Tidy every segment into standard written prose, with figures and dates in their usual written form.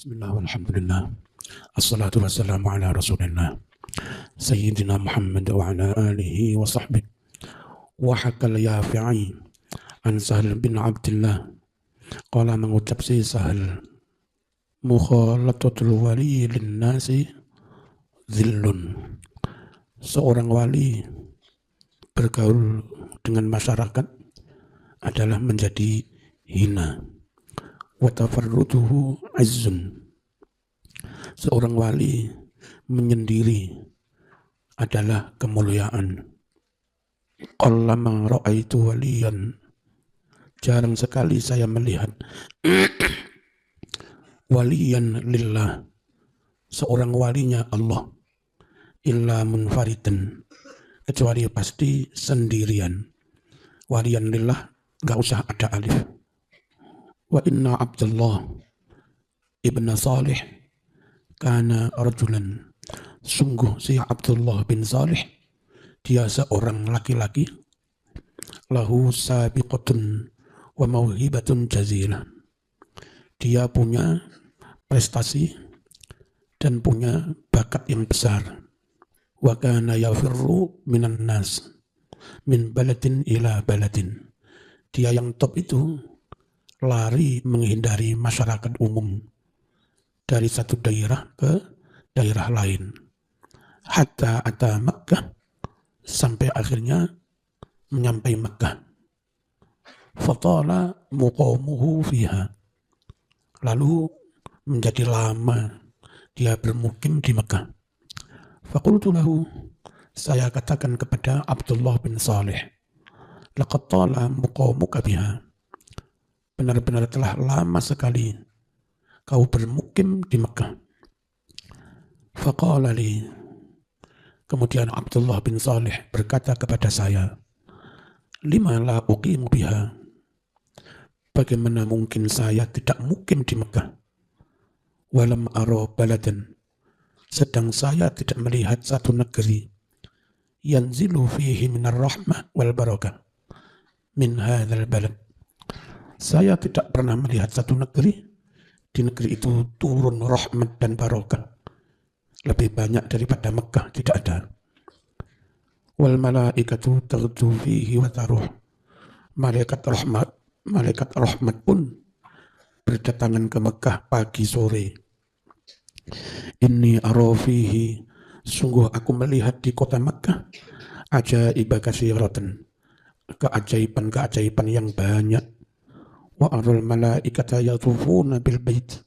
Bismillah walhamdulillah. Assalatu wassalamu ala rasulillah. Sayyidina Muhammad wa ala alihi wa sahbihi. Wa hakal yafi'i an Sahal bin Abdillah. Qala mengucap si Sahal. Mukhalatatul wali linnasi zillun. Seorang wali bergaul dengan masyarakat adalah menjadi hina. Wa tafarrutuhu izzun. Seorang wali menyendiri adalah kemuliaan. Qallama ra'aitu waliyan. Jarang sekali saya melihat waliyan lillah, seorang walinya Allah, illa munfaridan, kecuali pasti sendirian. Waliyan lillah gak usah ada alif. Wa inna Abdullah ibn Salih kana rajulan. Sungguh si Abdullah bin Salih, dia seorang laki-laki, lahu sabiqatun wa mauhibatun jazilah. Dia punya prestasi dan punya bakat yang besar. Wa kana yafirru minan nas min baladin ila baladin. Dia yang top itu lari menghindari masyarakat umum dari satu daerah ke daerah lain. Hatta ata Makkah, sampai akhirnya menyampai Makkah. Fatala muqamuhu fiha, lalu menjadi lama dia bermukim di Makkah. Faqultu lahu, saya katakan kepada Abdullah bin Salih, laqad tala muqamuka biha, benar-benar telah lama sekali kau bermukim di Mekah. Faqala li, kemudian Abdullah bin Salih berkata kepada saya, lima la uqimu biha, bagaimana mungkin saya tidak mukim di Mekah? Walam ara baladan, sedang saya tidak melihat satu negeri, yanzilu fihi minar rahmah wal barakah min hadzal balad. Saya tidak pernah melihat satu negeri, di negeri itu turun rahmat dan barakah lebih banyak daripada Mekah, tidak ada. Wal malaikatu taghdu fihi wa taruh, malaikat rahmat pun berdatangan ke Mekah pagi sore. Inni ara fihi, sungguh aku melihat di kota Mekah ajaiba katsiratan, keajaiban-keajaiban yang banyak. Wa aral malaikata yatufuna bil bait,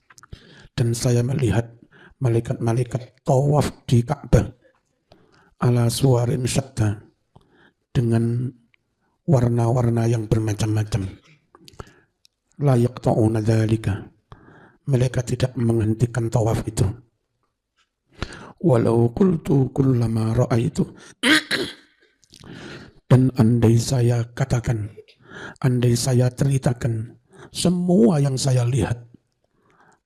dan saya melihat malaikat-malaikat tawaf di Ka'bah ala suwarin syatta, dengan warna-warna yang bermacam-macam. La yaqta'una dzalika, mereka tidak menghentikan tawaf itu. Walau qultu kullama ra'aitu, dan andai saya katakan, andai saya ceritakan semua yang saya lihat,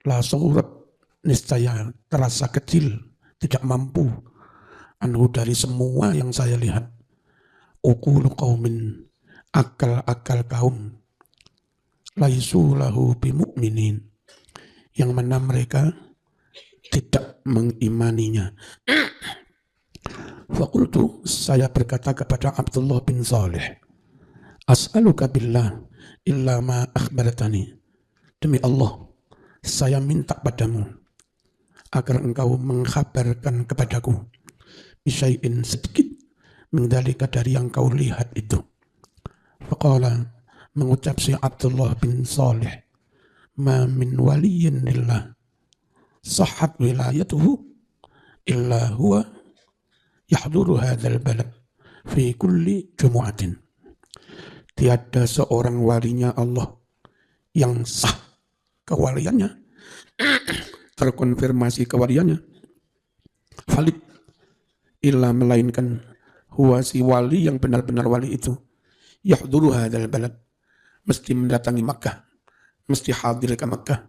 la surat, niscaya terasa kecil, tidak mampu, anhu dari semua yang saya lihat. Uqulu qaumin, akal-akal kaum, laisu lahu bimu'minin, yang mana mereka tidak mengimaninya. Faqultu, saya berkata kepada Abdullah bin Salih, as'aluka billah illa ma akhbaratani, demi Allah saya minta padamu agar engkau mengkhabarkan kepadaku bisyai'in, sedikit, min dzalika, dari yang kau lihat itu. Faqala, mengucap si Abdullah bin Salih, ma min waliyin lillah sahhat wilayatuhu illa huwa yahduru hadzal balad fi kulli jumu'atin. Tiada seorang walinya Allah yang sah kewaliannya, terkonfirmasi kewaliannya, valid, illa, melainkan huwa, si wali yang benar-benar wali itu, yahduru hadzal balad, mesti mendatangi Makkah, mesti hadir ke Makkah.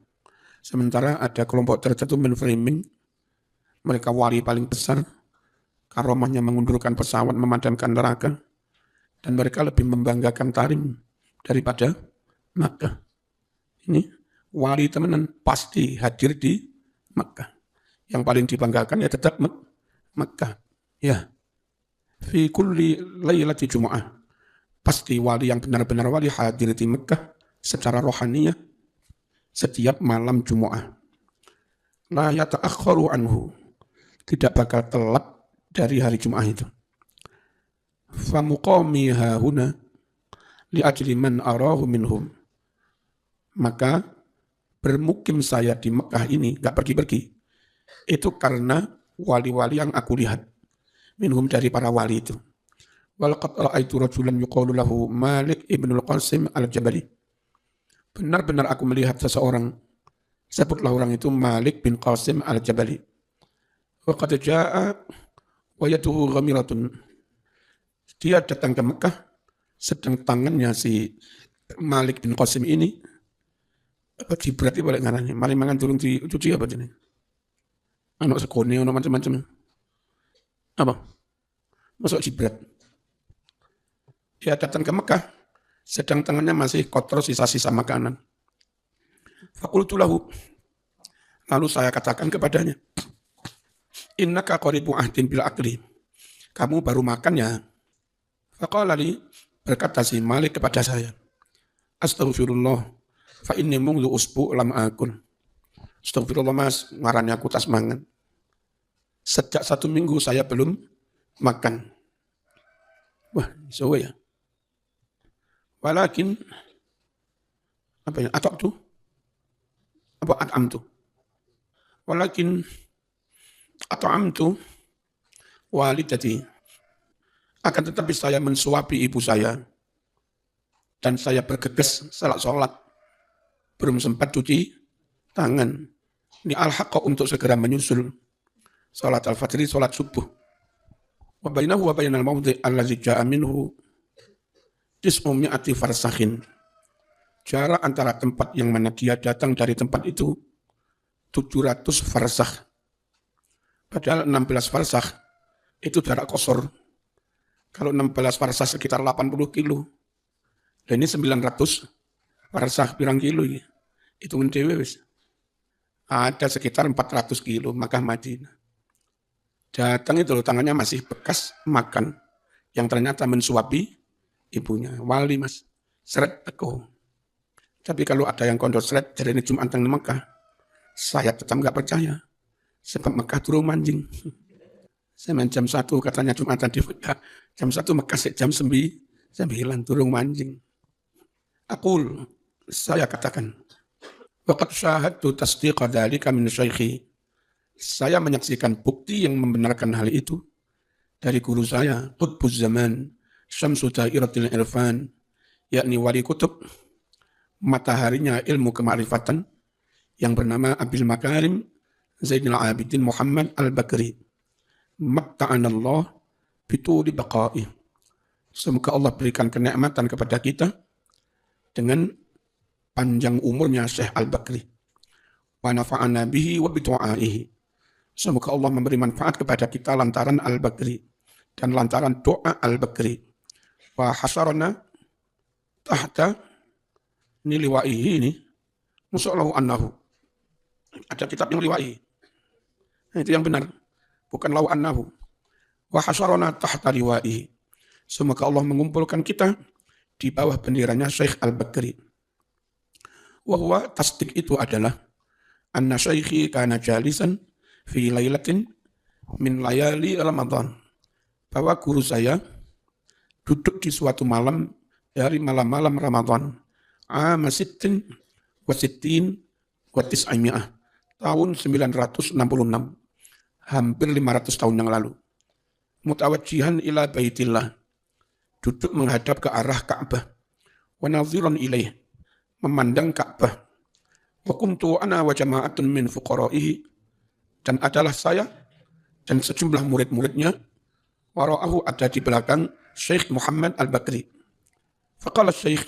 Sementara ada kelompok tertentu menframing mereka wali paling besar, karomahnya mengundurkan pesawat, memadamkan neraka, dan mereka lebih membanggakan Tarim daripada Makkah. Ini wali temenan pasti hadir di Makkah. Yang paling dibanggakan ya tetap Makkah. Ya. Fi kulli lailati Jumu'ah. Pasti wali yang benar-benar wali hadir di Makkah secara rohaninya setiap malam Jumu'ah. La yata'akhkharu anhu. Tidak bakal telat dari hari Jumu'ah itu. Fa muqami hahuna li ajli man arahu minhum. Maka bermukim saya di Mekah ini, gak pergi-pergi, itu karena wali-wali yang aku lihat. Minhum dari para wali itu. Walaqad ra'aitu rajulan yuqalu lahu Malik ibnul Qasim al-Jabali. Benar-benar aku melihat seseorang, sebutlah orang itu Malik bin Qasim al-Jabali. Wa qad jaa'a wa yaduhu ghamiratun. Dia datang ke Mekah, sedang tangannya si Malik bin Qasim ini apa jibrat itu balik ngarani, maling mangan turun dicuci apa jenis? Anak sekone, anak macam-macam. Apa? Masuk jibrat. Dia datang ke Mekah, sedang tangannya masih kotor sisa-sisa makanan. Fakultu lahu. Lalu saya katakan kepadanya, innaka qaribu ahdin bil akli. Kamu baru makan ya? Faqala li, berkata si Malik kepada saya, astaghfirullah. Fa inni mungdu usbu lam akun. Astagfirullah mas, ngarani aku tas mangan. Sejak 1 minggu saya belum makan. Wah, so ya. Walakin apa ya? Atok tuh? Apa at'am tuh? Walakin at'am tuh walidati. Akan tetapi saya mensuapi ibu saya dan saya bergegas salat. Belum sempat cuci tangan. Ini al-haqqa untuk segera menyusul salat al-fajri, salat subuh. Wa bainahu wa bainal mawdi' allazi ja'a minhu tis'u mi'ati farsakhin. Jarak antara tempat yang mana dia datang dari tempat itu 700 farsakh. Padahal 16 farsakh itu jarak qasar. Kalau 16 farsakh sekitar 80 kilo. Dan ini 900 farsakh pirang kilo ini. Itu dewe wis. Ada sekitar 400 kilo Makkah Madinah. Datang itu loh, tangannya masih bekas makan. Yang ternyata mensuapi ibunya. Wali mas, seret teko. Tapi kalau ada yang kondor seret dari ini Jumatan di Mekah, saya tetap gak percaya. Sebab Mekah turun manjing. Saya main jam 1 katanya Jumatan di Mekah. Jam 1 Mekah jam 9 turun manjing. Aqul, saya katakan, waqad syahadtu tasdiqa dzalika min syaikhi. Saya menyaksikan bukti yang membenarkan hal itu dari guru saya, Qutbuz Zaman, Syamsu Dairatil Irfan, yakni wali kutub, mataharinya ilmu kemarifatan, yang bernama Abil Makarim Zainul Abidin Muhammad Al-Bakri. Matta'anallah bituli baqa'i. Semoga Allah berikan kenikmatan kepada kita dengan panjang umurnya Syekh Al-Bakri. Wa nafa'ana bihi wa bidu'aihi. Semoga Allah memberi manfaat kepada kita lantaran Al-Bakri dan lantaran doa Al-Bakri. Wa hasarana tahta niliwa'ihi ini musallahu annahu. Ada kitab yang liwa'i. Itu yang benar. Bukan lau annahu. Wa hasarana tahta liwa'ihi. Semoga Allah mengumpulkan kita di bawah benderanya Syekh Al-Bakri. Wahwa tasdik itu adalah anna syaikhi kana jalisan fi lailatin min layali Ramadan. Bahwa guru saya duduk di suatu malam dari malam-malam Ramadan. Ama sittin wa sittin wa tis'ami'ah. Tahun 966. Hampir 500 tahun yang lalu. Mutawajjihan ila baitillah. Duduk menghadap ke arah Ka'bah. Wa nadhiran ilaih. Memandang Ka'bah. Wa kuntu ana wa jama'atun min fuqara'ihi. Dan adalah saya dan sejumlah murid-muridnya. Wara'ahu ada di belakang Syekh Muhammad Al-Bakri. Faqala Syekh.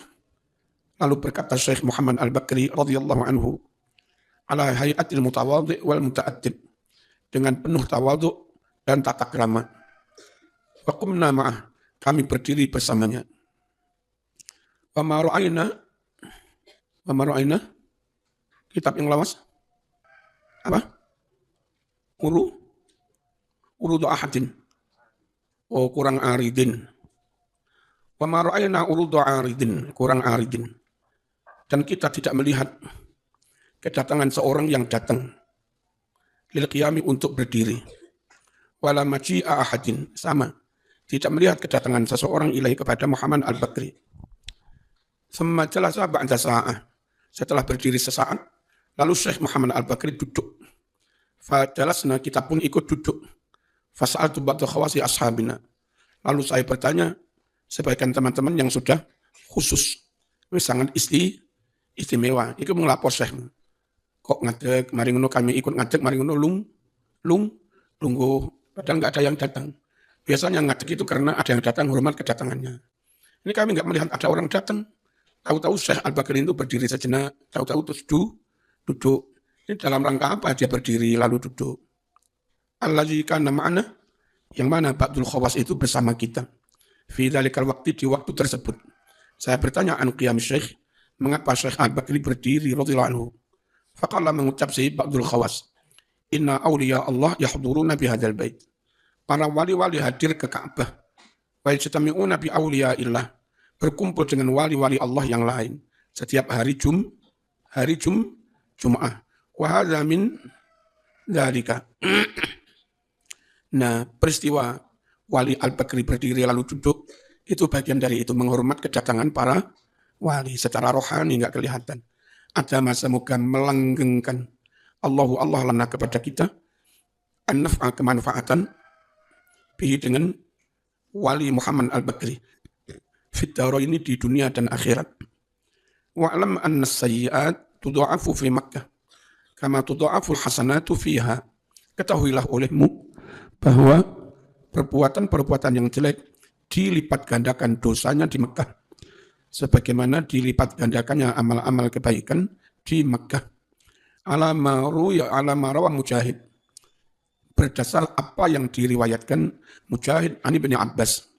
Lalu berkata Syekh Muhammad Al-Bakri radhiyallahu anhu. Ala hayatil mutawadhi' wal muta'addib. Dengan penuh tawadhu' dan tata krama. Wa qumna ma'ah. Kami berdiri bersamanya. Wa ma ra'ayna kitab yang lawas? Apa? uru urudu ahadin. Oh, kurang aridin. Wa ma ra'ayna urudu aridin, kurang aridin. Dan kita tidak melihat kedatangan seorang yang datang lil qiyami untuk berdiri. Wala maji'a ahadin, sama. Tidak melihat kedatangan seseorang ilahi kepada Muhammad al-Bakri. Thumma jalasa ba'da sa'ah. Setelah berdiri sesaat, lalu Syekh Muhammad al-Bakri duduk. Fajalasna, kita pun ikut duduk. Fas'altu ba'da khawasi ashabina. Lalu saya bertanya, sebagian teman-teman yang sudah khusus, sangat istimewa. Itu mengelapor Syekh. Kok ngadeg, mari ngono kami ikut ngadeg, mari ngono lunggu. Padahal nggak ada yang datang. Biasanya ngadeg itu karena ada yang datang, hormat kedatangannya. Ini kami nggak melihat ada orang datang. Tahu-tahu Syekh Al-Bakri itu berdiri sejenak, tahu-tahu terus duduk. Ini dalam rangka apa dia berdiri lalu duduk? Allazi kana ma'ana, yang mana Ba'dul Khawas itu bersama kita. Fi dzalikal waqti, di waktu tersebut. Saya bertanya an qiyam Syekh, mengapa Syekh Al-Bakri berdiri radhiyallahu anhu? Faqala, mengucap Syekh Ba'dul Khawas, inna awliya Allah yahduruna bi hadzal bait. Para wali-wali hadir ke Ka'bah. Wa yajtami'una bi awliya illah, berkumpul dengan wali-wali Allah yang lain setiap hari Jum'ah. Wa hadza min dzalika. Nah, peristiwa wali Al-Bakri berdiri lalu duduk itu bagian dari itu, menghormat kedatangan para wali secara rohani, enggak kelihatan. Ada masa moga melanggengkan Allah lana kepada kita an-naf'a, kemanfaatan bihi dengan wali Muhammad Al-Bakri fitaro ini di dunia dan akhirat. Wa'lam anna sayyi'at tudha'afu fi Makkah kama tudha'afu hasanatu fiha. Ketahuilah olehmu bahwa perbuatan-perbuatan yang jelek dilipat gandakan dosanya di Mekah sebagaimana dilipat gandakannya amal-amal kebaikan di Mekah. Ala marawa Mujahid, berdasar apa yang diriwayatkan Mujahid an Ibnu Abbas.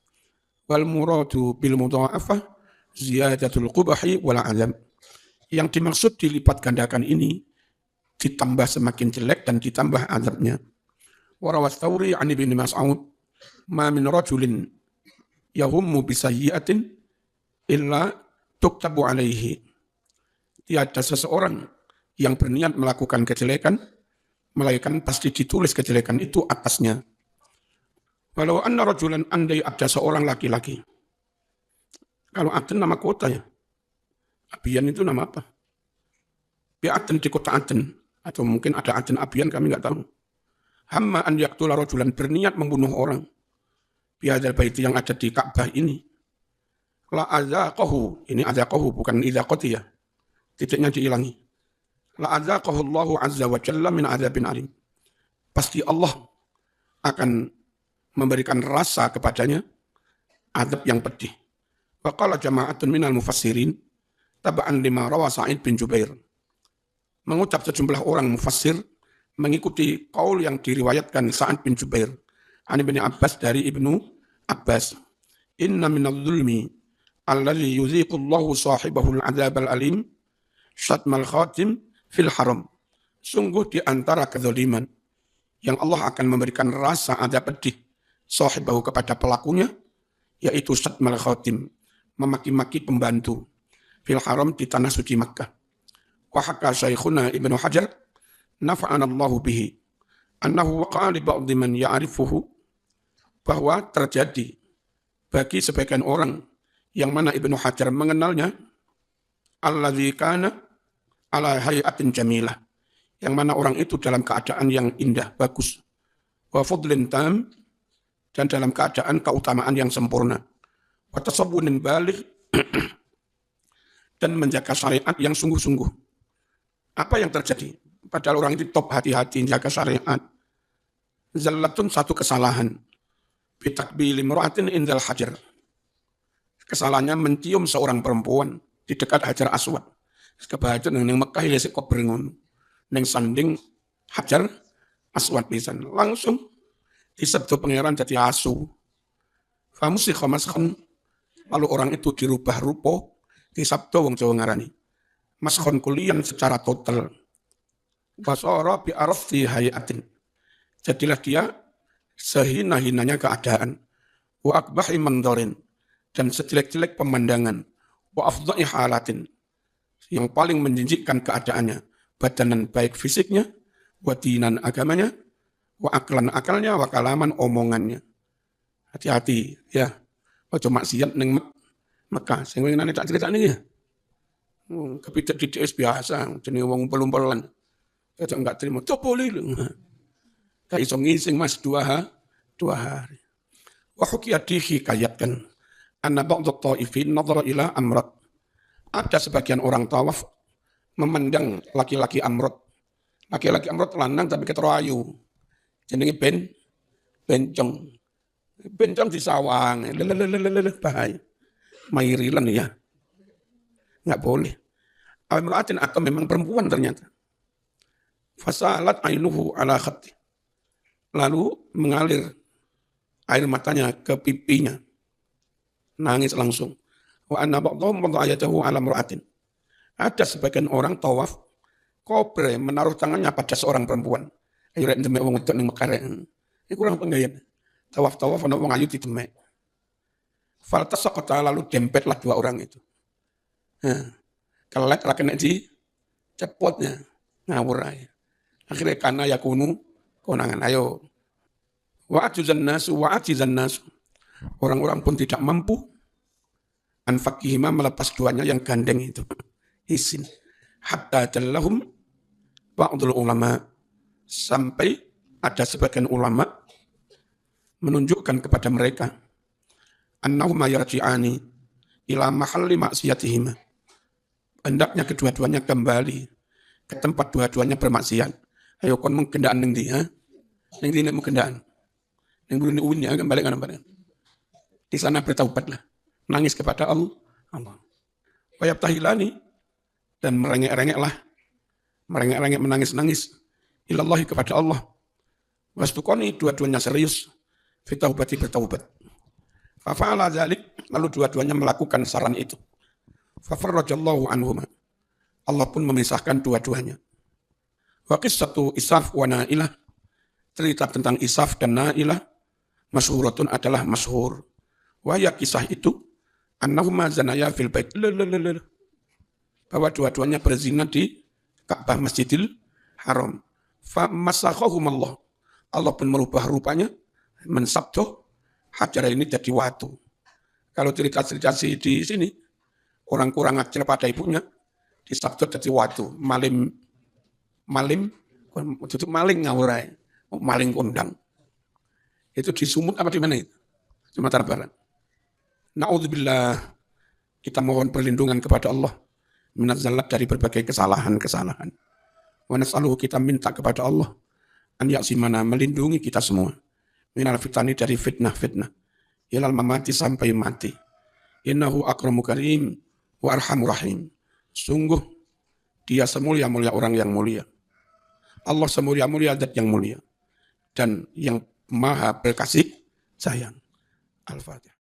Wal muradu bil mudha'afah ziyadatul qubahi wal azab. Yang dimaksud dilipat gandakan ini ditambah semakin jelek dan ditambah azabnya. Wa rawas Tsauri an Ibnu Mas'ud, ma min rajulin yahummu bi sayyi'atin illa tuktabu alaihi. Tiada seseorang yang berniat melakukan kejelekan melainkan pasti ditulis kejelekan itu atasnya. Walau anna rajulan, andai ada seorang laki-laki. Kalau Aden nama kota ya. Abian itu nama apa? Bi'aden di kota Aden. Atau mungkin ada Aden Abian, kami nggak tahu. Hamma an yaktula rajulan, berniat membunuh orang. Biadal baiti yang ada di Ka'bah ini. La azaqahu, ini azaqahu bukan izaqati ya. Titiknya diilangi. La azaqahu Allahu azza wa jalla min azabin alim. Pasti Allah akan memberikan rasa kepadanya azab yang pedih. Wa qala jama'atun minal mufassirin taba'an lima rawa Sa'id bin Jubair. Mengucap sejumlah orang mufassir mengikuti qaul yang diriwayatkan Sa'id bin Jubair an Ibnu Abbas, dari Ibnu Abbas. Inna minadh dhulmi alladhi yuziqu Allahu sahibahu al-'adzab al-alim syatmal khatim fil haram. Sungguh di antara kezaliman yang Allah akan memberikan rasa azab pedih sahibahu kepada pelakunya, yaitu syatmal khatim, memaki-maki pembantu fil haram, di tanah suci Makkah. Wa haka Syekhuna Ibnu Hajar nafa'ana Allahu bihi annahu waqa'a li ba'dhi man ya'rifuhu, bahwa terjadi bagi sebagian orang yang mana Ibnu Hajar mengenalnya, alladzi kana ala hayatin jamilah, yang mana orang itu dalam keadaan yang indah, bagus, wa fadlin tam, dan dalam keadaan keutamaan yang sempurna, wa tasawwunin baligh, dan menjaga syariat yang sungguh-sungguh. Apa yang terjadi? Padahal orang itu top hati-hati menjaga syariat. Zallatun, satu kesalahan. Bitakbili imra'atin indal hajar. Kesalahannya mencium seorang perempuan di dekat Hajar Aswad. Kebahagiaan yang Mekah ya sekop beringun. Neng sanding Hajar Aswad pisan. Langsung disebut pangeran jadi asu. Famusikha maskhan. Lalu orang itu dirubah rupa, disabda wong Jawa ngarani maskhon kulian secara total. Wasara bi arfi hayatin. Jadilah dia sehina-hinanya keadaan. Wa akbahi mandorin. Dan sejelek-jelek pemandangan. Wa afdha'i halatin. Yang paling menjijikkan keadaannya. Badanan baik fisiknya, wa dinan agamanya, wa aklan akalnya, wa kalaman omongannya. Hati-hati ya. Ojo maksiat ning Mekah. Sing ngene tak critakne ya. Kepitek didik biasa, jenenge wong pelumpelan. Kadang enggak terima, copoli lho. Kayak iso ngising Mas 2 hari. Wa hukiyatihi kayatkan. Anna ba'dhu ta'ifin nadhara ila amrat. Ada sebagian orang tawaf memandang laki-laki amrot. Laki-laki amrot lanang tapi keterayu. Jenenge bencong. Bencong di sawang. Bahaya. Mairilan ya. Enggak boleh. Amra'atin atau memang perempuan ternyata. Fasalat ainuhu ala khatti. Lalu mengalir air matanya ke pipinya. Nangis langsung. Wa anna ba'dhum wada'ayatahu ala imra'atin. Ada sebagian orang tawaf kobre menaruh tangannya pada seorang perempuan. Ayo rek demek wong wedok ning Mekah rek. Iki kurang penggayaan. Tawaf-tawaf ana wong ayu didemek. Faltasaqata lalu dempetlah 2 orang itu. Kelet ra kena di cepotnya ngawur ae. Akhirnya kana yakunu konangan ayo. Wa ajuzan nas. Orang-orang pun tidak mampu anfakihima melepas duanya yang gandeng itu. Isin. Hatta jallahum ba'dul ulama. Sampai ada sebagian ulama menunjukkan kepada mereka annahuma yarji'ani ila mahalli maksiyatihima. Hendaknya kedua-duanya kembali ke tempat dua-duanya bermaksiat. Ayo kon mengkendaan ning ndi ha? Ning ndi nek mengkendaan. Ning bulu uwin ya kembali kan badan. Di sana bertaubatlah. Nangis kepada Allah. Wa yabtahilani dan merengek-rengeklah. Merengek-rengek menangis-nangis ilallahi kepada Allah. Wastukoni dua-duanya serius fitaubati bertaubat. Fafa'ala dzalik lalu dua-duanya melakukan saran itu. Fafarrajallahu anhuma. Allah pun memisahkan dua-duanya. Wa qissatu Isaf wa Nailah. Cerita tentang Isaf dan Nailah masyhuratun adalah masyhur. Wa ya kisah itu annahuma zanaya fil bait. Bahwa dua-duanya berzina di Ka'bah Masjidil Haram. Fa masakhahum Allah. Allah pun merubah rupanya mensabdo hajar ini jadi watu. Kalau cerita-cerita di sini orang kurang ajar pada ibunya disabdo jadi watu. Maling ngawurai. Maling kondang. Itu di Sumut apa di mana itu? Sumatera Barat. Na'udzubillah, kita mohon perlindungan kepada Allah minaz zallat dari berbagai kesalahan-kesalahan. Wa nas'aluhu, kita minta kepada Allah an ya'simana, melindungi kita semua minal fitani, dari fitnah-fitnah ilal mamati, sampai mati. Innahu akramu karim wa arhamur rahim. Sungguh dia semulia-mulia orang yang mulia. Allah semulia-mulia zat yang mulia dan yang maha berkasih sayang. Al-Fatihah.